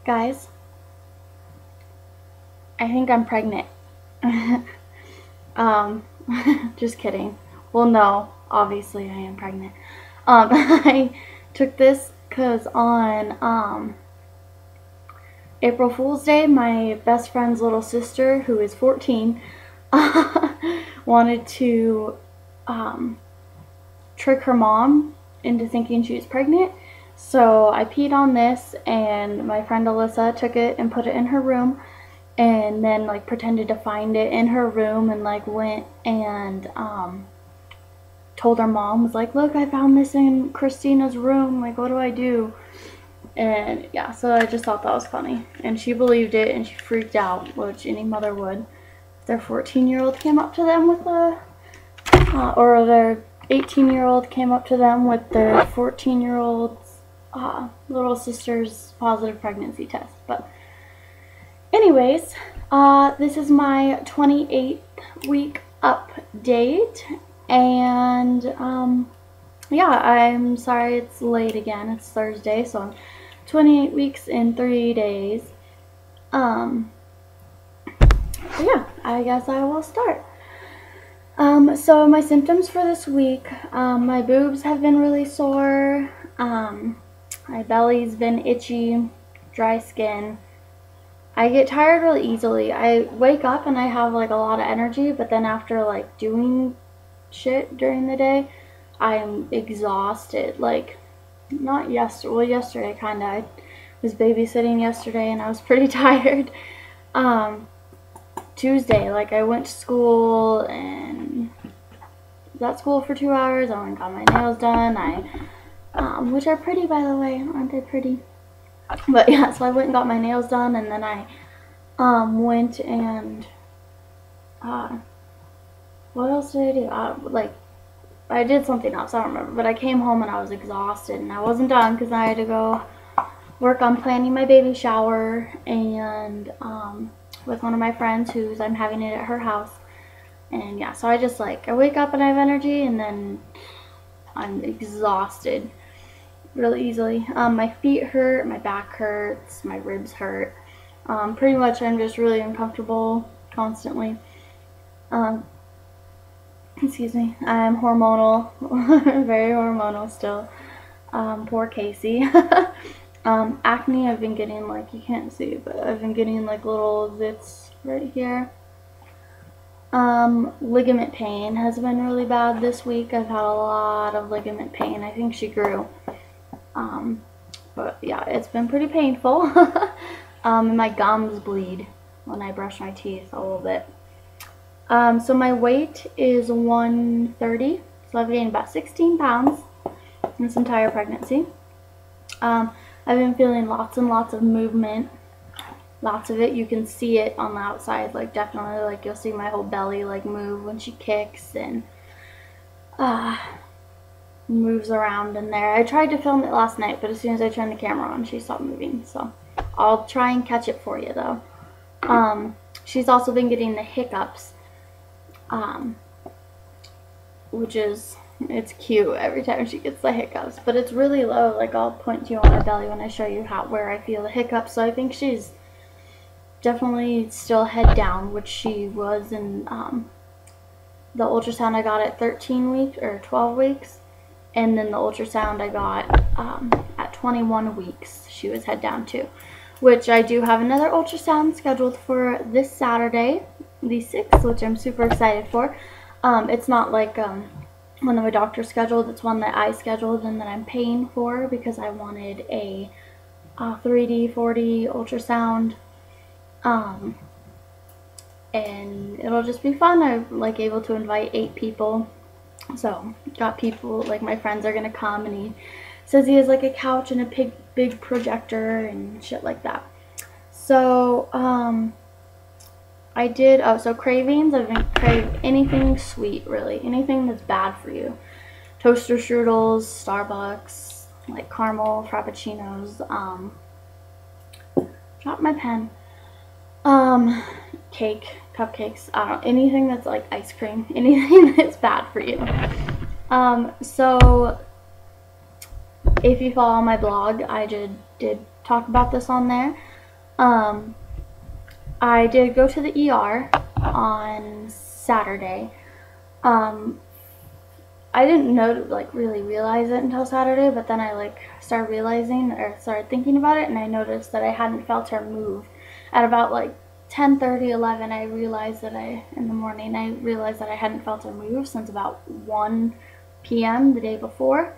Guys, I think I'm pregnant. um, just kidding. Well, no, obviously I am pregnant. I took this because on April Fool's Day, my best friend's little sister, who is 14, wanted to trick her mom into thinking she was pregnant. So I peed on this, and my friend Alyssa took it and put it in her room, and then like pretended to find it in her room, and like went and told her mom, was like, look, I found this in Christina's room, like what do I do? And yeah, so I just thought that was funny, and she believed it and she freaked out, which any mother would if their 14-year-old came up to them with a or their 18-year-old came up to them with their 14-year-old's little sister's positive pregnancy test. But anyways, this is my 28th week update, and yeah, I'm sorry it's late again. It's Thursday, so I'm 28 weeks in 3 days. Yeah, I guess I will start. So my symptoms for this week, my boobs have been really sore, my belly's been itchy, dry skin. I get tired really easily. I wake up and I have like a lot of energy, but then after like doing shit during the day, I'm exhausted. Like, not yesterday, well yesterday kinda, I was babysitting yesterday and I was pretty tired. Tuesday, like I went to school and was at school for 2 hours. I went and got my nails done. Which are pretty, by the way, aren't they pretty? But yeah, so I went and got my nails done, and then I went and what else did I do? Like I did something else, I don't remember. But I came home and I was exhausted, and I wasn't done because I had to go work on planning my baby shower and with one of my friends who's I'm having it at her house. And yeah, so I just like, I wake up and I have energy, and then I'm exhausted really easily. My feet hurt, my back hurts, my ribs hurt. Pretty much I'm just really uncomfortable constantly. Excuse me, I'm hormonal, very hormonal still. Poor Casey. Acne, I've been getting, like, you can't see, but I've been getting like little zits right here. Ligament pain has been really bad this week. I've had a lot of ligament pain. I think she grew. But yeah, it's been pretty painful. And my gums bleed when I brush my teeth a little bit. So my weight is 130, so I've gained about 16 pounds in this entire pregnancy. I've been feeling lots and lots of movement, lots of it. You can see it on the outside, like definitely, like you'll see my whole belly like move when she kicks and moves around in there. I tried to film it last night, but as soon as I turned the camera on, she stopped moving, so I'll try and catch it for you though. She's also been getting the hiccups, which is, it's cute every time she gets the hiccups, but it's really low. Like, I'll point to you on her belly when I show you where I feel the hiccups. So I think she's definitely still head down, which she was in the ultrasound I got at 13 weeks or 12 weeks, and then the ultrasound I got at 21 weeks she was head down too, which I do have another ultrasound scheduled for this Saturday, the 6th, which I'm super excited for. It's not like one that my doctor scheduled, it's one that I scheduled and that I'm paying for because I wanted a 3D, 4D ultrasound, and it'll just be fun. I'm like able to invite 8 people, so got people, like my friends are gonna come, and he says he has like a couch and a big projector and shit like that. So I did, so cravings, I've been craving anything sweet, really, anything that's bad for you. Toaster strudels, Starbucks, like caramel frappuccinos, dropped my pen, cake, cupcakes, I don't know, anything that's like ice cream, anything that's bad for you. So if you follow my blog, I did talk about this on there. Um, I did go to the ER on Saturday. I didn't know, like, really realize it until Saturday, but then I, like, started realizing, or started thinking about it, and I noticed that I hadn't felt her move. At about, like, 10:30, 11, I realized that in the morning, I realized that I hadn't felt her move since about 1 p.m. the day before.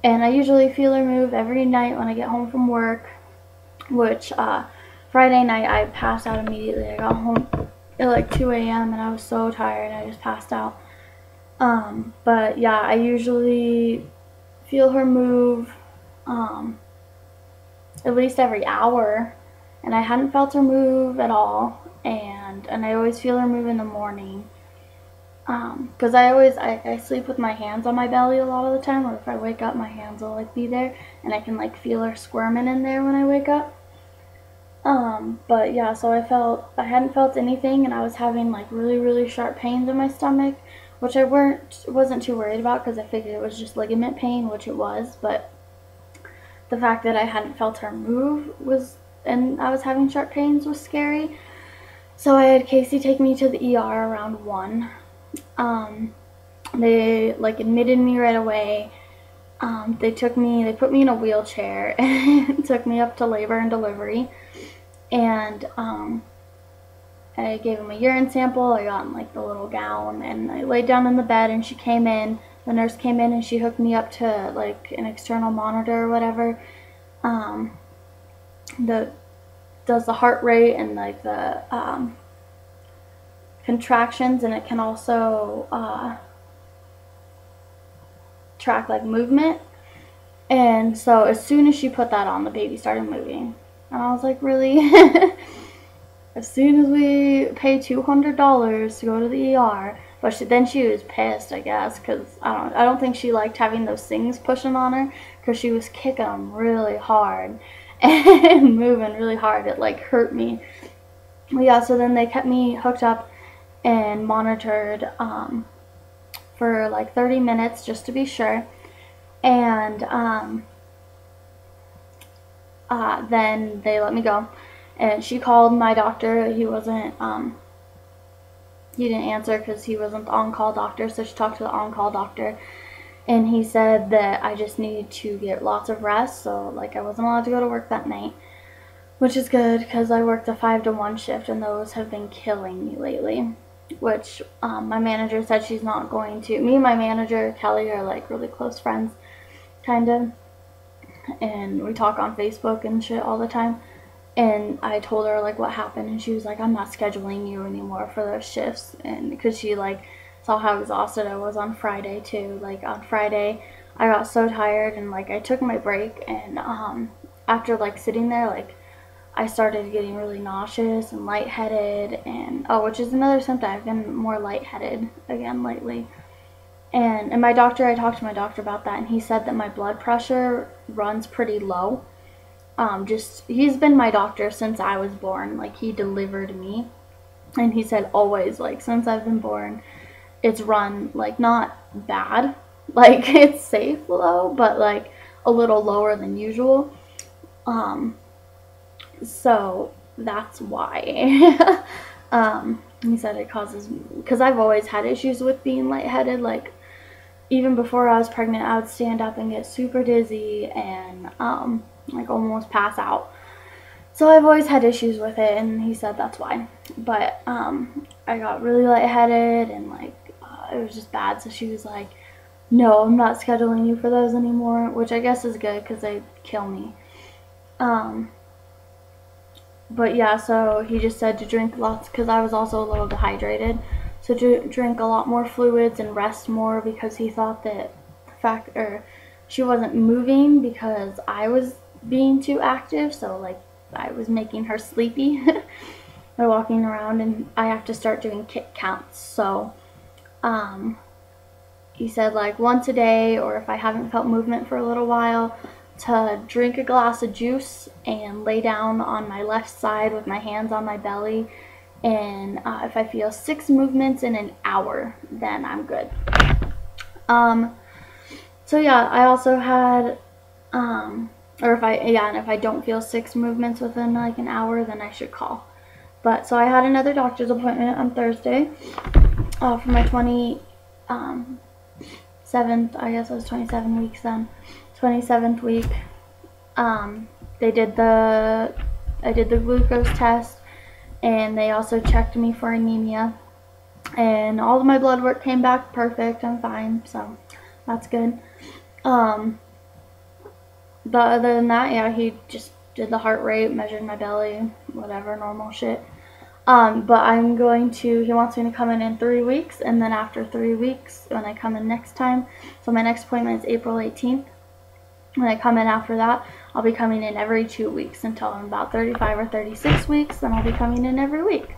And I usually feel her move every night when I get home from work, which, Friday night, I passed out immediately. I got home at, like, 2 a.m., and I was so tired, I just passed out. But yeah, I usually feel her move, at least every hour, and I hadn't felt her move at all, and I always feel her move in the morning, because I sleep with my hands on my belly a lot of the time, or if I wake up, my hands will, like, be there, and I can, like, feel her squirming in there when I wake up. But yeah, so I hadn't felt anything, and I was having, like, really, really sharp pains in my stomach, which I wasn't too worried about because I figured it was just ligament pain, which it was, but the fact that I hadn't felt her move and I was having sharp pains was scary. So I had Casey take me to the ER around 1. They, like, admitted me right away. They put me in a wheelchair and took me up to labor and delivery, and I gave him a urine sample. I got in, like, the little gown, and I laid down in the bed, and the nurse came in, and she hooked me up to, like, an external monitor or whatever, that does the heart rate and, like, the, contractions, and it can also, track, like, movement. And so as soon as she put that on, the baby started moving. And I was like, really? As soon as we pay $200 to go to the ER, but then she was pissed, I guess, because I don't think she liked having those things pushing on her, because she was kicking them really hard and moving really hard. It, like, hurt me. But yeah, so then they kept me hooked up and monitored for like 30 minutes just to be sure, and then they let me go. And she called my doctor. He didn't answer because he wasn't the on-call doctor, so she talked to the on-call doctor, and he said that I just needed to get lots of rest, so, like, I wasn't allowed to go to work that night, which is good because I worked a 5 to 1 shift, and those have been killing me lately, which my manager said she's not going to. Me and my manager, Kelly, are, like, really close friends, kind of, and we talk on Facebook and shit all the time. And I told her, like, what happened, and she was like, I'm not scheduling you anymore for those shifts. And because she, like, saw how exhausted I was on Friday too. Like, on Friday I got so tired, and, like, I took my break, and after, like, sitting there, like, I started getting really nauseous and lightheaded, and which is another symptom. I've been more lightheaded again lately. And I talked to my doctor about that, and he said that my blood pressure runs pretty low. He's been my doctor since I was born. Like, he delivered me, and he said always, like, since I've been born, it's run, like, not bad, like, it's safe low, but, like, a little lower than usual. So that's why. He said it causes, because I've always had issues with being lightheaded. Like, even before I was pregnant, I would stand up and get super dizzy and like, almost pass out. So I've always had issues with it, and he said that's why. But I got really lightheaded, and, like, it was just bad. So she was like, no, I'm not scheduling you for those anymore, which I guess is good because they kill me. But yeah, so he just said to drink lots, because I was also a little dehydrated, so to drink a lot more fluids and rest more, because he thought that she wasn't moving because I was being too active, so, like, I was making her sleepy by walking around, and I have to start doing kick counts. So he said, like, once a day, or if I haven't felt movement for a little while, to drink a glass of juice and lay down on my left side with my hands on my belly, and if I feel 6 movements in an hour, then I'm good. So yeah, I also had or and if I don't feel 6 movements within like an hour, then I should call. But so I had another doctor's appointment on Thursday for my 27th, I guess it was 27 weeks then, 27th week. I did the glucose test, and they also checked me for anemia, and all of my blood work came back perfect. I'm fine, so that's good. But other than that, yeah, he just did the heart rate, measured my belly, whatever, normal shit. But he wants me to come in 3 weeks, and then after 3 weeks, when I come in next time, so my next appointment is April 18th. When I come in after that, I'll be coming in every 2 weeks until I'm about 35 or 36 weeks, then I'll be coming in every week.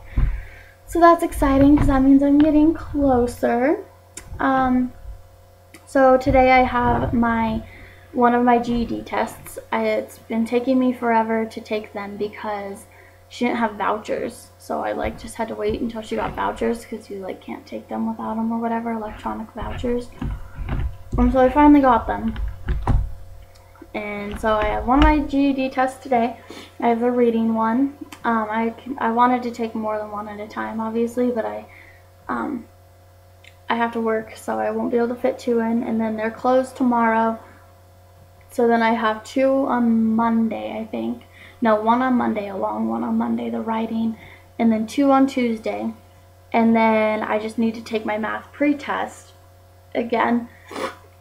So that's exciting because that means I'm getting closer. So today I have one of my GED tests. It's been taking me forever to take them because she didn't have vouchers. So I just had to wait until she got vouchers, because you can't take them without them or whatever, electronic vouchers. And so I finally got them. And so I have one of my GED tests today. I have the reading one. I wanted to take more than one at a time, obviously, but I have to work, so I won't be able to fit 2 in. And then they're closed tomorrow. So then I have 2 on Monday, I think. No, 1 on Monday, a long one on Monday, the writing, and then 2 on Tuesday. And then I just need to take my math pre-test again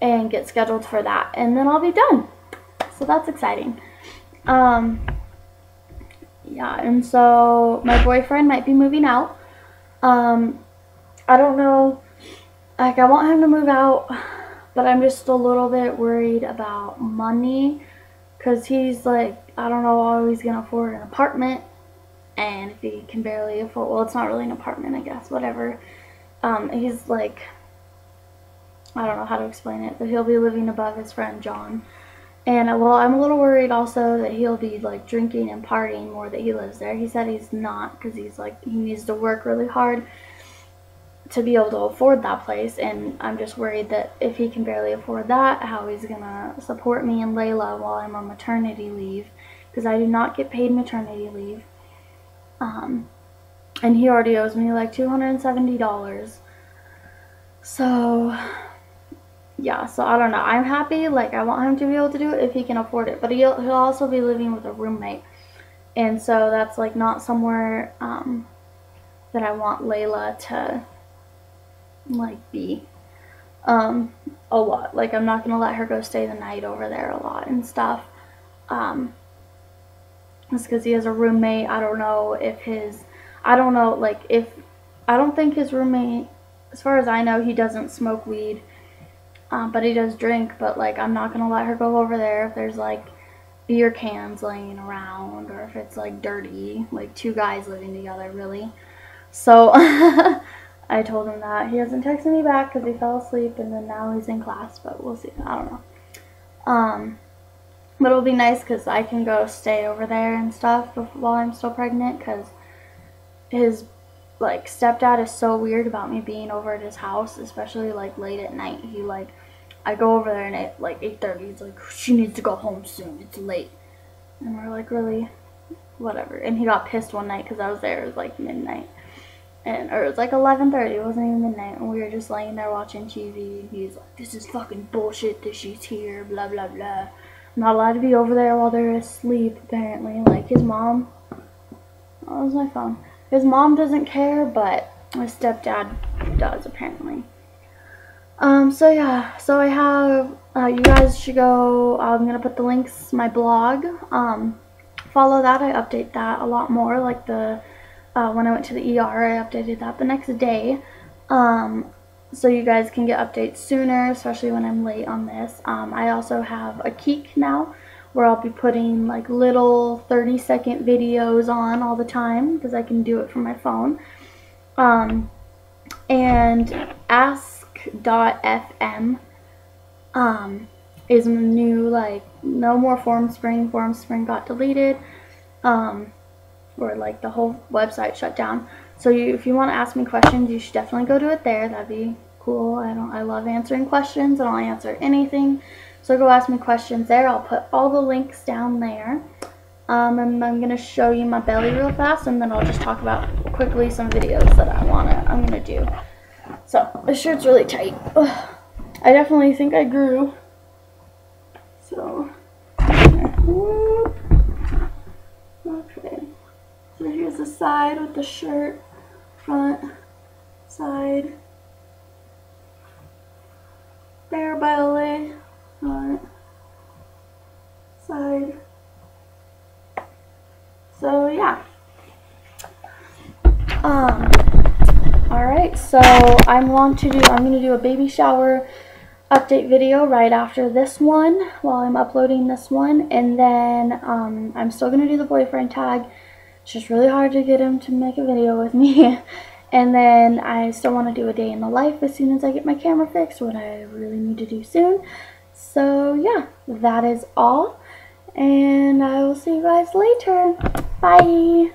and get scheduled for that. And then I'll be done. So that's exciting. Yeah, and so my boyfriend might be moving out. I don't know, I want him to move out, but I'm just a little bit worried about money, because he's I don't know how he's gonna afford an apartment, and if he can barely afford, well, it's not really an apartment, I guess, whatever. He's I don't know how to explain it, but he'll be living above his friend John. And well, I'm a little worried also that he'll be drinking and partying more that he lives there. He said he's not, because he's he needs to work really hard to be able to afford that place. And I'm just worried that if he can barely afford that, how he's gonna support me and Layla while I'm on maternity leave, because I do not get paid maternity leave. And he already owes me $270. So yeah, so I don't know. I'm happy. I want him to be able to do it if he can afford it. But he'll also be living with a roommate. And so that's not somewhere that I want Layla to be a lot. I'm not going to let her go stay the night over there a lot and stuff. It's because he has a roommate. I don't know if I don't think his roommate, as far as I know, he doesn't smoke weed. But he does drink, but I'm not gonna let her go over there if there's beer cans laying around, or if it's dirty, 2 guys living together, really. So I told him that. He hasn't texted me back because he fell asleep, and then now he's in class, but we'll see. I don't know. But it'll be nice because I can go stay over there and stuff while I'm still pregnant, because his stepdad is so weird about me being over at his house, especially late at night. He I go over there and at 8:30 he's she needs to go home soon, it's late. And we're really, whatever. And he got pissed one night because I was there. It was midnight, or it was 11:30. It wasn't even midnight, and we were just laying there watching TV, and he's this is fucking bullshit that she's here, blah blah blah. I'm not allowed to be over there while they're asleep, apparently. His mom, oh, that was my phone. His mom doesn't care, but my stepdad does, apparently. So yeah, so I have, you guys should go, I'm going to put the links, my blog, follow that. I update that a lot more, when I went to the ER, I updated that the next day, so you guys can get updates sooner, especially when I'm late on this. I also have a Keek now, where I'll be putting little 30-second videos on all the time, because I can do it from my phone. And Ask.fm is new, no more Formspring. Formspring got deleted, or the whole website shut down. So if you want to ask me questions, you should definitely go to it there. That'd be cool. I love answering questions, and I'll answer anything. So go ask me questions there. I'll put all the links down there. And I'm going to show you my belly real fast, and then I'll just talk about quickly some videos that I'm going to do. So, this shirt's really tight. Ugh. I definitely think I grew. So, okay. So here's the side with the shirt, front, side, bare belly, front, side. So yeah. Alright, so I'm going to do a baby shower update video right after this one while I'm uploading this one, and then I'm still going to do the boyfriend tag. It's just really hard to get him to make a video with me. And then I still want to do a day in the life as soon as I get my camera fixed, what I really need to do soon. So yeah, that is all, and I will see you guys later. Bye!